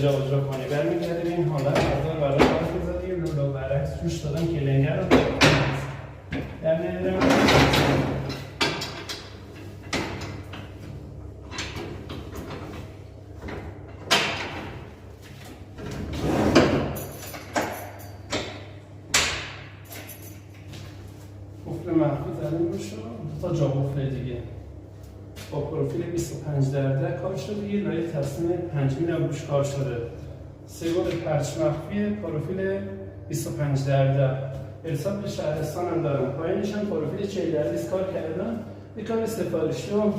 جا اجرا کنی برمیگردیم این حالت ابزار برای کار بذاریم لولو برعکس روش دادم کلنگر رو در میارم قفل منفی زدیم روش تا جا قفل دیگه با پروفیل 25x10 کار شده یه لایه تصمیم 5 میلیون روش کار شده سیگل پرچ مخفی پروفیل 25x10 ارسال به شهرستان هم دارم پایینش هم پروفیل 40x کار کردم یک کار سفارشی رو